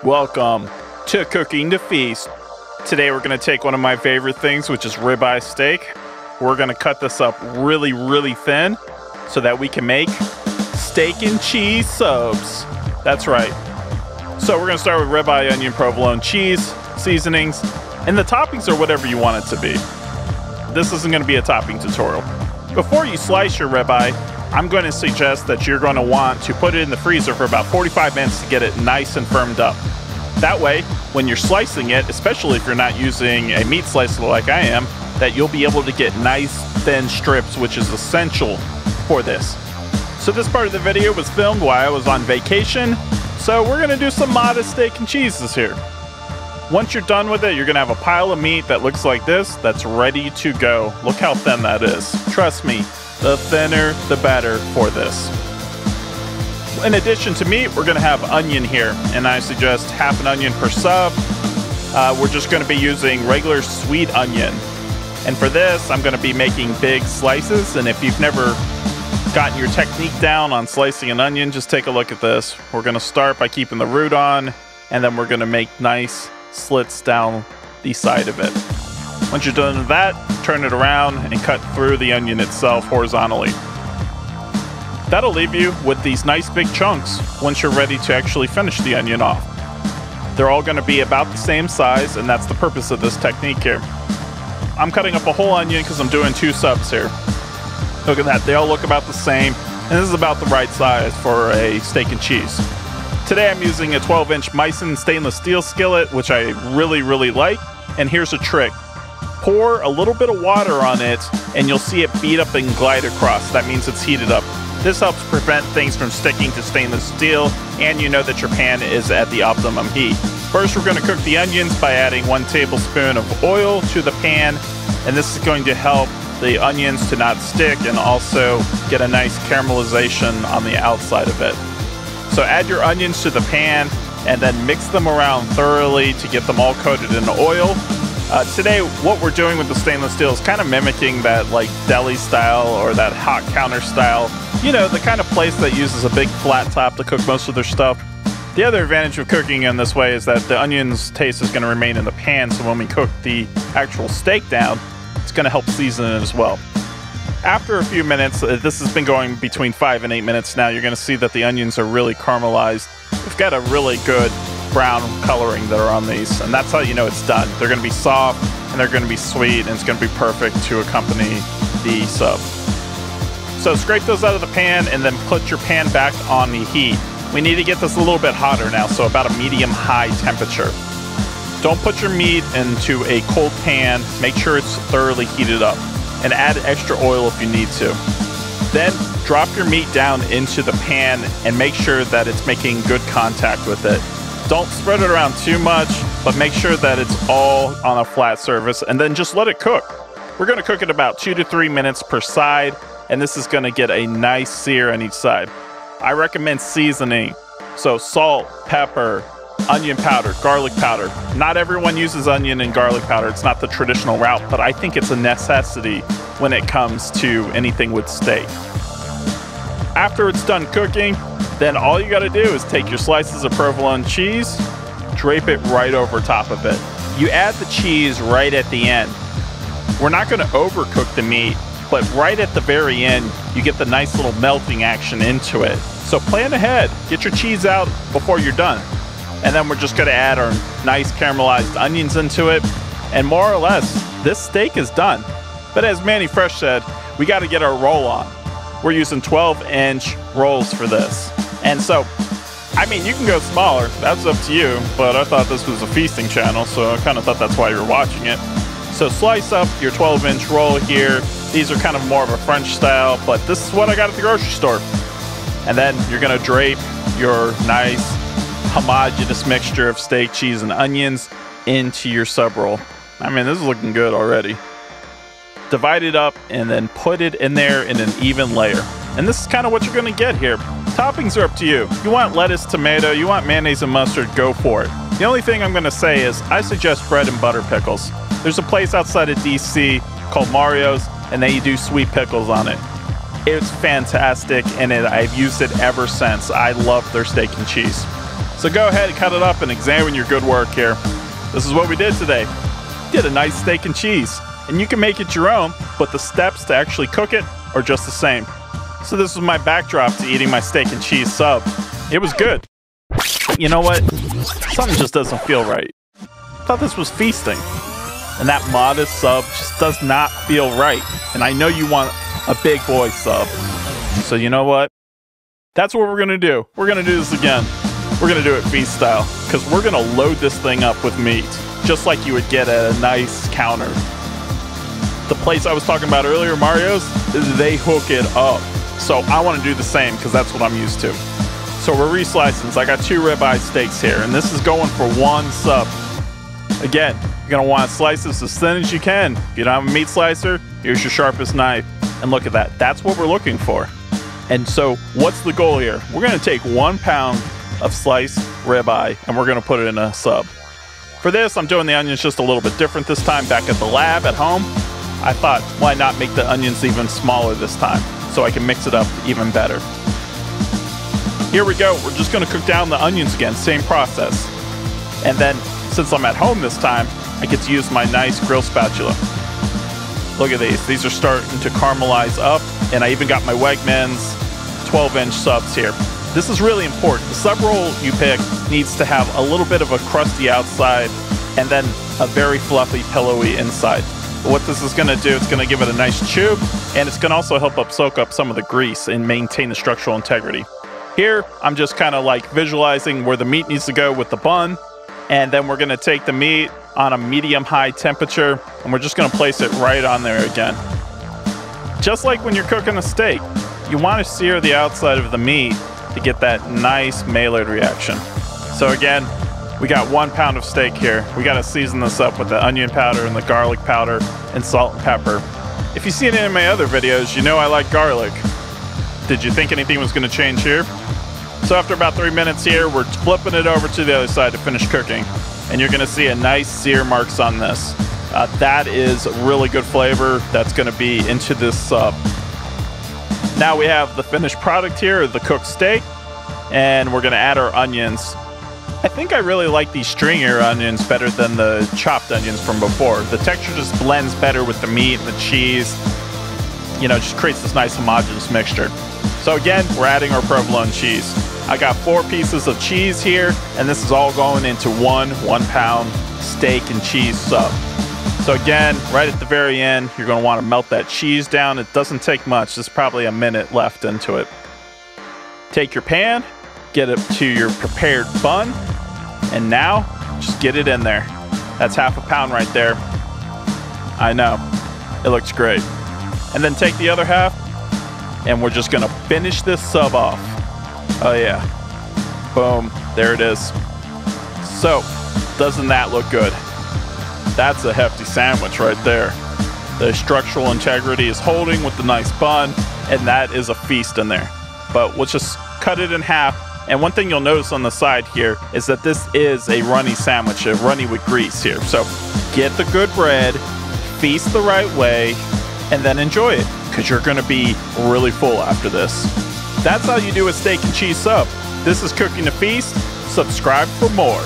Welcome to Cooking to Feast. Today we're going to take one of my favorite things, which is ribeye steak. We're going to cut this up really, really thin so that we can make steak and cheese subs. That's right. So we're going to start with ribeye, onion, provolone, cheese, seasonings, and the toppings are whatever you want it to be. This isn't going to be a topping tutorial. Before you slice your ribeye, I'm going to suggest that you're going to want to put it in the freezer for about 45 minutes to get it nice and firmed up. That way, when you're slicing it, especially if you're not using a meat slicer like I am, that you'll be able to get nice thin strips, which is essential for this. So this part of the video was filmed while I was on vacation, so we're going to do some modest steak and cheeses here. Once you're done with it, you're going to have a pile of meat that looks like this that's ready to go. Look how thin that is. Trust me, the thinner the better for this. In addition to meat, we're going to have onion here, and I suggest half an onion per sub. We're just going to be using regular sweet onion. And for this, I'm going to be making big slices, and if you've never gotten your technique down on slicing an onion, just take a look at this. We're going to start by keeping the root on, and then we're going to make nice slits down the side of it. Once you're done with that, turn it around and cut through the onion itself horizontally. That'll leave you with these nice big chunks once you're ready to actually finish the onion off. They're all going to be about the same size, and that's the purpose of this technique here. I'm cutting up a whole onion because I'm doing 2 subs here. Look at that, they all look about the same, and this is about the right size for a steak and cheese. Today I'm using a 12-inch Meissen stainless steel skillet, which I really, really like, and here's a trick. Pour a little bit of water on it, and you'll see it bead up and glide across. That means it's heated up. This helps prevent things from sticking to stainless steel, and you know that your pan is at the optimum heat. First, we're going to cook the onions by adding 1 tablespoon of oil to the pan, and this is going to help the onions to not stick and also get a nice caramelization on the outside of it. So add your onions to the pan and then mix them around thoroughly to get them all coated in oil. Today, what we're doing with the stainless steel is kind of mimicking that like deli style or that hot counter style. You know, the kind of place that uses a big flat top to cook most of their stuff. The other advantage of cooking in this way is that the onion's taste is going to remain in the pan, so when we cook the actual steak down, it's going to help season it as well. After a few minutes, this has been going between 5 and 8 minutes now, you're going to see that the onions are really caramelized. We've got a really good brown coloring that are on these, and that's how you know it's done. They're going to be soft, and they're going to be sweet, and it's going to be perfect to accompany the sub. So scrape those out of the pan, and then put your pan back on the heat. We need to get this a little bit hotter now, so about a medium-high temperature. Don't put your meat into a cold pan. Make sure it's thoroughly heated up, and add extra oil if you need to. Then drop your meat down into the pan and make sure that it's making good contact with it. Don't spread it around too much, but make sure that it's all on a flat surface, and then just let it cook. We're going to cook it about 2 to 3 minutes per side, and this is going to get a nice sear on each side. I recommend seasoning, so salt, pepper, onion powder, garlic powder. Not everyone uses onion and garlic powder. It's not the traditional route, but I think it's a necessity when it comes to anything with steak. After it's done cooking, then all you got to do is take your slices of provolone cheese, drape it right over top of it. You add the cheese right at the end. We're not going to overcook the meat, but right at the very end, you get the nice little melting action into it. So plan ahead, get your cheese out before you're done. And then we're just going to add our nice caramelized onions into it, and more or less, this steak is done. But as Manny Fresh said, we got to get our roll on. We're using 12-inch rolls for this. And so, I mean, you can go smaller, that's up to you, but I thought this was a feasting channel, so I kind of thought that's why you're watching it. So slice up your 12-inch roll here. These are kind of more of a French style, but this is what I got at the grocery store. And then you're going to drape your nice homogeneous mixture of steak, cheese, and onions into your sub roll. I mean, this is looking good already. Divide it up and then put it in there in an even layer. And this is kind of what you're going to get here. Toppings are up to you. You want lettuce, tomato, you want mayonnaise and mustard, go for it. The only thing I'm going to say is I suggest bread and butter pickles. There's a place outside of DC called Mario's, and they do sweet pickles on it. It's fantastic, and I've used it ever since. I love their steak and cheese. So go ahead and cut it up and examine your good work here. This is what we did today. We did a nice steak and cheese. And you can make it your own, but the steps to actually cook it are just the same. So this was my backdrop to eating my steak and cheese sub. It was good. But you know what? Something just doesn't feel right. I thought this was feasting. And that modest sub just does not feel right. And I know you want a big boy sub. So you know what? That's what we're gonna do. We're gonna do this again. We're gonna do it feast style. Because we're gonna load this thing up with meat. Just like you would get at a nice counter. The place I was talking about earlier, Mario's, they hook it up. So I want to do the same because that's what I'm used to. So we're reslicing. So I got 2 ribeye steaks here, and this is going for 1 sub. Again, you're going to want to slice this as thin as you can. If you don't have a meat slicer, here's your sharpest knife. And look at that. That's what we're looking for. And so what's the goal here? We're going to take 1 pound of sliced ribeye, and we're going to put it in a sub. For this, I'm doing the onions just a little bit different this time back at the lab at home. I thought, why not make the onions even smaller this time so I can mix it up even better. Here we go. We're just going to cook down the onions again. Same process. And then, since I'm at home this time, I get to use my nice grill spatula. Look at these. These are starting to caramelize up. And I even got my Wegmans 12-inch subs here. This is really important. The sub roll you pick needs to have a little bit of a crusty outside and then a very fluffy, pillowy inside. What this is going to do, it's going to give it a nice chew, and it's going to also help soak up some of the grease and maintain the structural integrity. Here, I'm just kind of like visualizing where the meat needs to go with the bun, and then we're going to take the meat on a medium-high temperature, and we're just going to place it right on there again. Just like when you're cooking a steak, you want to sear the outside of the meat to get that nice Maillard reaction. So again, we got 1 pound of steak here. We got to season this up with the onion powder and the garlic powder and salt and pepper. If you've seen any of my other videos, you know I like garlic. Did you think anything was going to change here? So after about 3 minutes here, we're flipping it over to the other side to finish cooking. And you're going to see a nice sear marks on this. That is really good flavor that's going to be into this sub. Now we have the finished product here, the cooked steak, and we're going to add our onions. I think I really like these stringer onions better than the chopped onions from before. The texture just blends better with the meat and the cheese. You know, just creates this nice homogeneous mixture. So again, we're adding our provolone cheese. I got 4 pieces of cheese here, and this is all going into 1 pound steak and cheese sub. So again, right at the very end, you're going to want to melt that cheese down. It doesn't take much. There's probably a minute left into it. Take your pan, get it to your prepared bun, and now just get it in there. That's 1/2 pound right there. I know, it looks great. And then take the other half, and we're just gonna finish this sub off. Oh yeah, boom, there it is. So, doesn't that look good? That's a hefty sandwich right there. The structural integrity is holding with the nice bun, and that is a feast in there. But let's just cut it in half. And one thing you'll notice on the side here is that this is a runny sandwich, a runny with grease here. So get the good bread, feast the right way, and then enjoy it, because you're going to be really full after this. That's how you do a steak and cheese sub. This is Cooking to Feast. Subscribe for more.